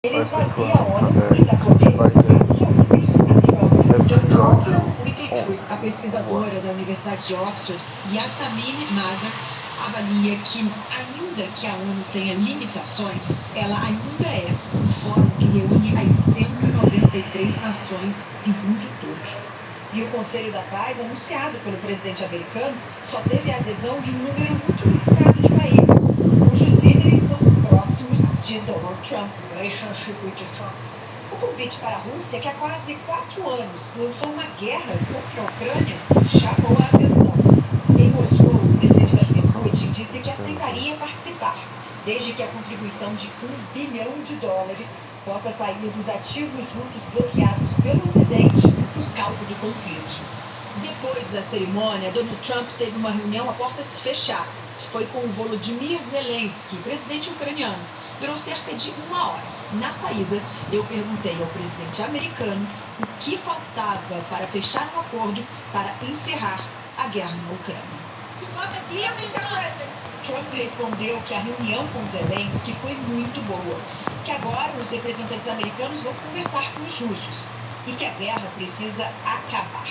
Ele esvazia a ONU e dá poderes absolutos a Trump. A pesquisadora da Universidade de Oxford, Yasmine Nader, avalia que, ainda que a ONU tenha limitações, ela ainda é um fórum que reúne as 193 nações do mundo todo. E o Conselho da Paz, anunciado pelo presidente americano, só teve a adesão de um número muito limitado de países, cujos líderes são próximos de Donald Trump. O convite para a Rússia, que há quase 4 anos lançou uma guerra contra a Ucrânia, chamou a atenção. Em Moscou, o presidente Vladimir Putin disse que aceitaria participar, desde que a contribuição de $1 bilhão possa sair dos ativos russos bloqueados pelo Ocidente por causa do conflito. Depois da cerimônia, Donald Trump teve uma reunião a portas fechadas. Foi com o Volodymyr Zelensky, presidente ucraniano. Durou cerca de 1 hora. Na saída, eu perguntei ao presidente americano o que faltava para fechar um acordo para encerrar a guerra na Ucrânia. Trump respondeu que a reunião com Zelensky foi muito boa, que agora os representantes americanos vão conversar com os russos e que a guerra precisa acabar.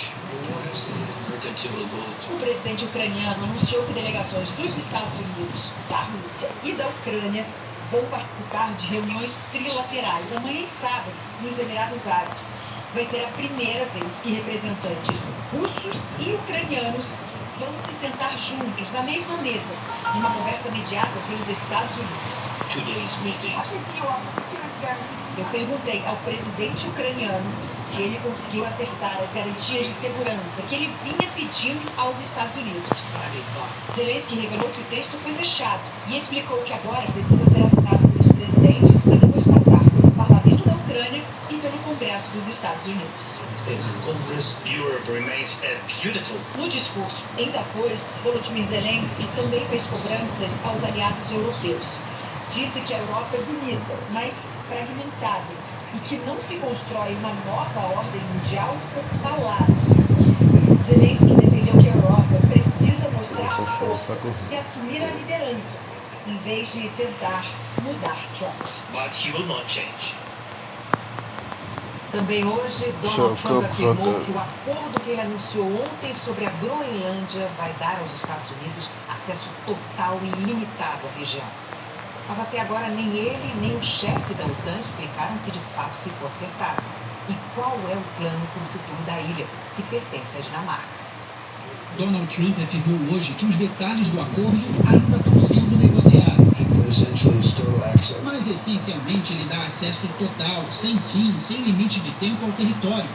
O presidente ucraniano anunciou que delegações dos Estados Unidos, da Rússia e da Ucrânia vão participar de reuniões trilaterais amanhã e sábado nos Emirados Árabes. Vai ser a primeira vez que representantes russos e ucranianos vão se sentar juntos na mesma mesa, numa conversa mediada pelos Estados Unidos. Eu perguntei ao presidente ucraniano se ele conseguiu acertar as garantias de segurança que ele vinha pedindo aos Estados Unidos. Zelensky revelou que o texto foi fechado e explicou que agora precisa ser assinado pelos presidentes para depois passar pelo parlamento da Ucrânia e pelo Congresso dos Estados Unidos. No discurso em Davos, Volodymyr Zelensky também fez cobranças aos aliados europeus. Disse que a Europa é bonita, mas fragmentada, e que não se constrói uma nova ordem mundial com palavras. Zelensky defendeu que a Europa precisa mostrar força e assumir a liderança, em vez de tentar mudar Trump. But he will not change. Também hoje, Donald Trump afirmou que o acordo que ele anunciou ontem sobre a Groenlândia vai dar aos Estados Unidos acesso total e ilimitado à região. Mas até agora nem ele nem o chefe da OTAN explicaram que de fato ficou acertado. E qual é o plano para o futuro da ilha, que pertence à Dinamarca. Donald Trump afirmou hoje que os detalhes do acordo ainda estão sendo negociados. Mas essencialmente ele dá acesso total, sem fim, sem limite de tempo ao território,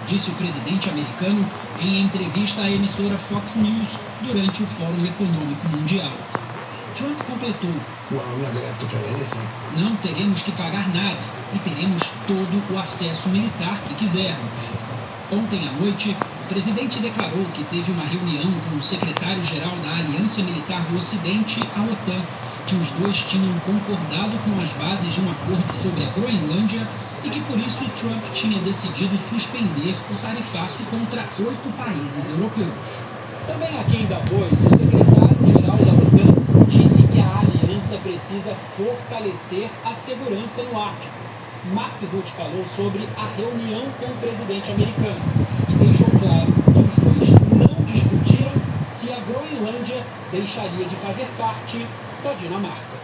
disse o presidente americano em entrevista à emissora Fox News durante o Fórum Econômico Mundial. Trump completou: não teremos que pagar nada e teremos todo o acesso militar que quisermos. Ontem à noite, o presidente declarou que teve uma reunião com o secretário-geral da Aliança Militar do Ocidente, a OTAN, que os dois tinham concordado com as bases de um acordo sobre a Groenlândia e que por isso Trump tinha decidido suspender o tarifaço contra 8 países europeus. Também aqui em Davos, o secretário-geral da OTAN disse que a aliança precisa fortalecer a segurança no Ártico. Mark Rutte falou sobre a reunião com o presidente americano e deixou claro que os dois não discutiram se a Groenlândia deixaria de fazer parte da Dinamarca.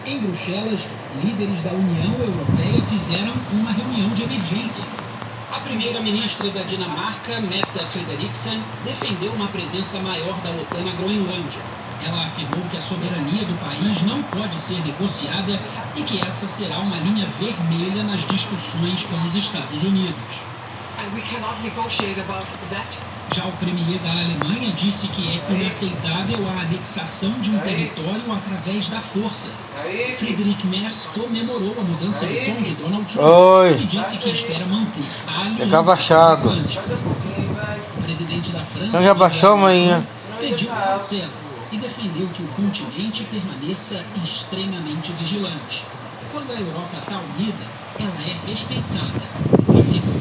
Em Bruxelas, líderes da União Europeia fizeram uma reunião de emergência. A primeira-ministra da Dinamarca, Mette Frederiksen, defendeu uma presença maior da OTAN na Groenlândia. Ela afirmou que a soberania do país não pode ser negociada e que essa será uma linha vermelha nas discussões com os Estados Unidos. Já o premier da Alemanha disse que é inaceitável a anexação de um território através da força. Friedrich Merz comemorou a mudança de tom de Donald Trump e disse que espera manter a aliança atlântica. O presidente da França, já baixou, manhã, pediu cautela e defendeu que o continente permaneça extremamente vigilante. Quando a Europa está unida, ela é respeitada, afirmou.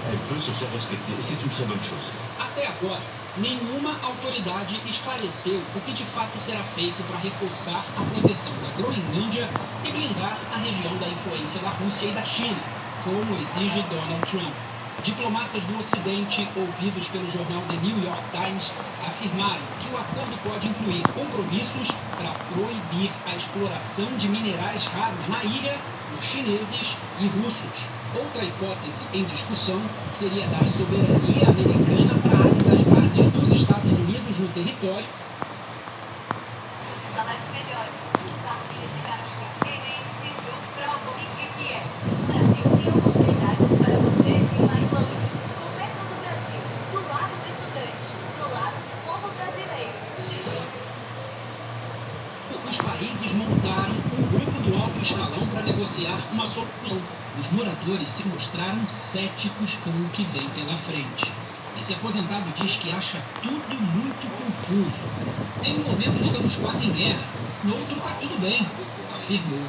Elle peut se faire respecter et c'est une très bonne chose. Até agora, Nenhuma autoridade esclareceu o que de fato será feito para reforçar a proteção da Groenlândia e blindar a região da influência da Rússia e da China, como exige Donald Trump. Diplomatas do Ocidente, ouvidos pelo jornal The New York Times, afirmaram que o acordo pode incluir compromissos para proibir a exploração de minerais raros na ilha por chineses e russos. Outra hipótese em discussão seria dar soberania americana para a área das bases dos Estados Unidos no território. Salários melhores, esse cara diferente para o que é. O Brasil tem oportunidades para você ir mais longe. No centro do Brasil, do lado do estudante, do lado do povo brasileiro. Os países montaram um grupo do alto escalão para negociar uma solução. Os moradores se mostraram céticos com o que vem pela frente. Esse aposentado diz que acha tudo muito confuso. Em um momento estamos quase em guerra, no outro está tudo bem, afirmou.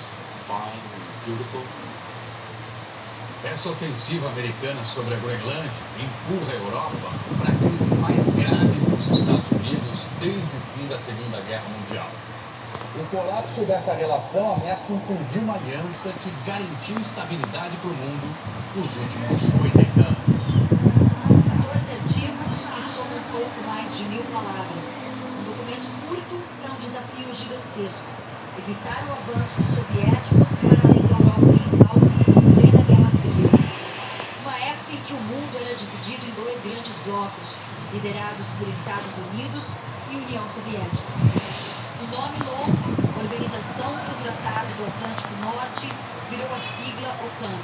Essa ofensiva americana sobre a Groenlândia empurra a Europa para a crise mais grave dos Estados Unidos desde o fim da Segunda Guerra Mundial. O colapso dessa relação ameaça implodir uma aliança que garantiu estabilidade para o mundo nos últimos 80 anos. 14 artigos que somam um pouco mais de 1000 palavras. Um documento curto para um desafio gigantesco. Evitar o avanço dos soviéticos para além da Europa Oriental em plena Guerra Fria. Uma época em que o mundo era dividido em dois grandes blocos, liderados por Estados Unidos e União Soviética. O nome longo, Organização do Tratado do Atlântico Norte, virou a sigla OTAN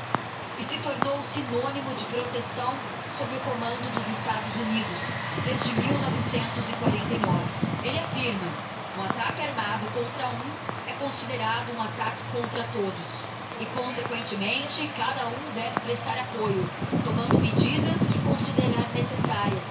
e se tornou sinônimo de proteção sob o comando dos Estados Unidos desde 1949. Ele afirma: um ataque armado contra um é considerado um ataque contra todos e, consequentemente, cada um deve prestar apoio, tomando medidas que considerar necessárias,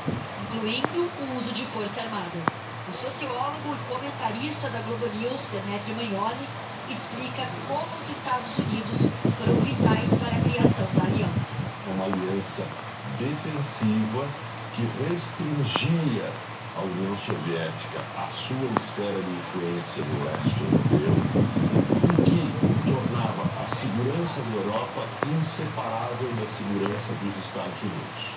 incluindo o uso de força armada. O sociólogo e comentarista da Globo News, Demetrio Magnoli, explica como os Estados Unidos foram vitais para a criação da aliança. Uma aliança defensiva que restringia a União Soviética à sua esfera de influência no leste europeu e que tornava a segurança da Europa inseparável da segurança dos Estados Unidos.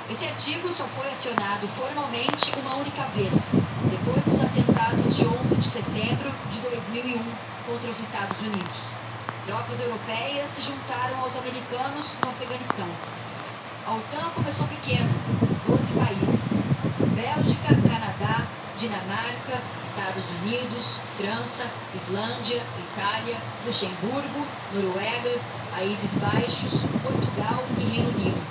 Esse artigo só foi acionado formalmente uma única vez, depois dos atentados de 11 de setembro de 2001 contra os Estados Unidos. Tropas europeias se juntaram aos americanos no Afeganistão. A OTAN começou pequena, 12 países: Bélgica, Canadá, Dinamarca, Estados Unidos, França, Islândia, Itália, Luxemburgo, Noruega, Países Baixos, Portugal e Reino Unido.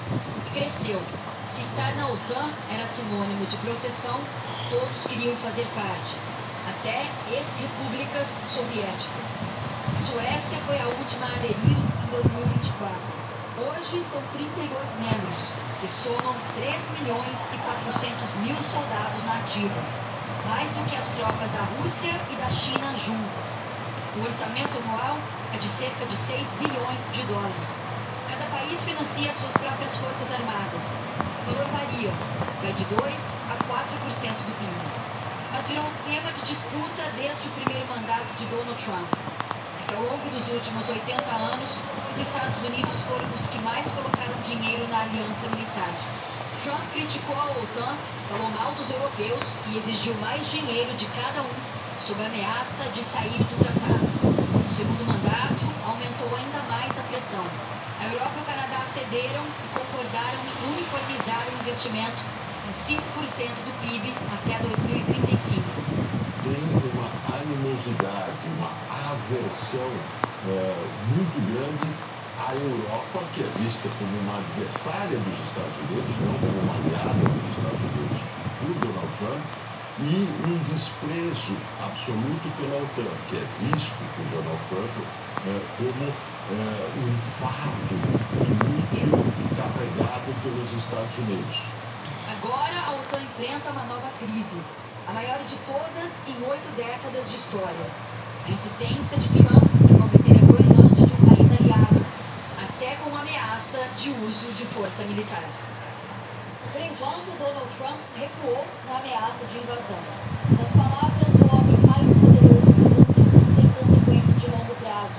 E cresceu. Se estar na OTAN era sinônimo de proteção, todos queriam fazer parte, até ex-repúblicas soviéticas. A Suécia foi a última a aderir em 2024. Hoje são 32 membros, que somam 3.400.000 soldados na ativa, mais do que as tropas da Rússia e da China juntas. O orçamento anual é de cerca de 6 bilhões de dólares. Cada país financia suas próprias forças armadas. O valor varia, vai de 2 a 4% do PIB. Mas virou um tema de disputa desde o primeiro mandato de Donald Trump. É que ao longo dos últimos 80 anos, os Estados Unidos foram os que mais colocaram dinheiro na aliança militar. Trump criticou a OTAN, falou mal dos europeus e exigiu mais dinheiro de cada um, sob a ameaça de sair do tratado. No segundo mandato, aumentou ainda mais a pressão. A Europa e o Canadá cederam e concordaram em uniformizar o investimento em 5% do PIB até 2035. Tem uma animosidade, uma aversão muito grande à Europa, que é vista como uma adversária dos Estados Unidos, não como uma aliada dos Estados Unidos por Donald Trump, e um desprezo absoluto pela OTAN, que é visto por Donald Trump como um fardo inútil carregado pelos Estados Unidos. Agora a OTAN enfrenta uma nova crise, a maior de todas em 8 décadas de história. A insistência de Trump em combater a Groenlândia de um país aliado, até com ameaça de uso de força militar. Por enquanto, Donald Trump recuou na ameaça de invasão. Mas as palavras do homem mais poderoso do mundo têm consequências de longo prazo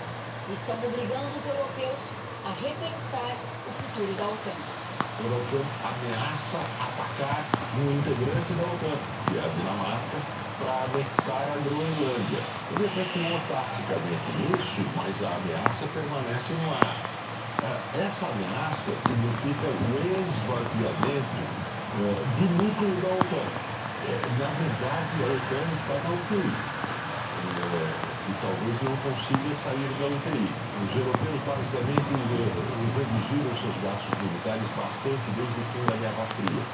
e estão obrigando os europeus a repensar o futuro da OTAN. Donald Trump ameaça atacar um integrante da OTAN, que é a Dinamarca, para anexar a Groenlândia. Ele recuou taticamente nisso, mas a ameaça permanece no ar. Essa ameaça significa o esvaziamento do núcleo da OTAN. Na verdade, a OTAN está na UTI e talvez não consiga sair da UTI. Os europeus basicamente reduziram seus gastos militares bastante desde o fim da Guerra Fria.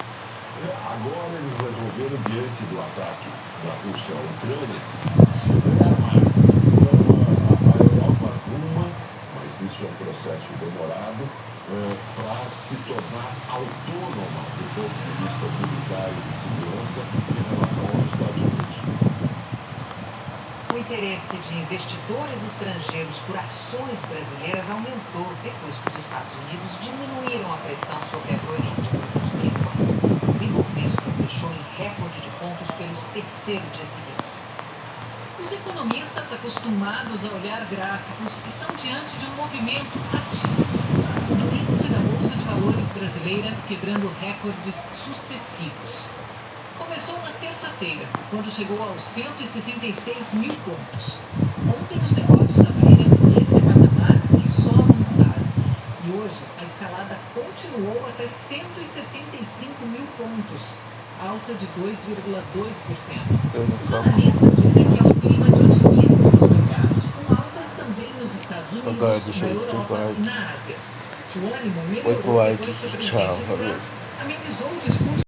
Agora eles resolveram, diante do ataque da Rússia à Ucrânia, se rearmar. Então a Europa ruma, mas isso é um processo demorado, para se tornar autônoma do ponto de vista militar e de segurança em relação aos Estados Unidos. O interesse de investidores estrangeiros por ações brasileiras aumentou depois que os Estados Unidos diminuíram a pressão sobre a Groenlândia, por enquanto. O Ibovespa fechou em recorde de pontos pelo terceiro dia seguinte. Os economistas acostumados a olhar gráficos estão diante de um movimento ativo. O índice da Bolsa de Valores brasileira quebrando recordes sucessivos. Começou na terça-feira, quando chegou aos 166 mil pontos. Ontem os negócios abriram nesse patamar e só avançaram. E hoje a escalada continuou até 175 mil pontos, alta de 2,2%. Os analistas dizem que há um clima de otimismo nos mercados, com altas também nos Estados Unidos, na Europa e na Ásia. O ânimo melhorou depois que o presidente Trump amenizou o discurso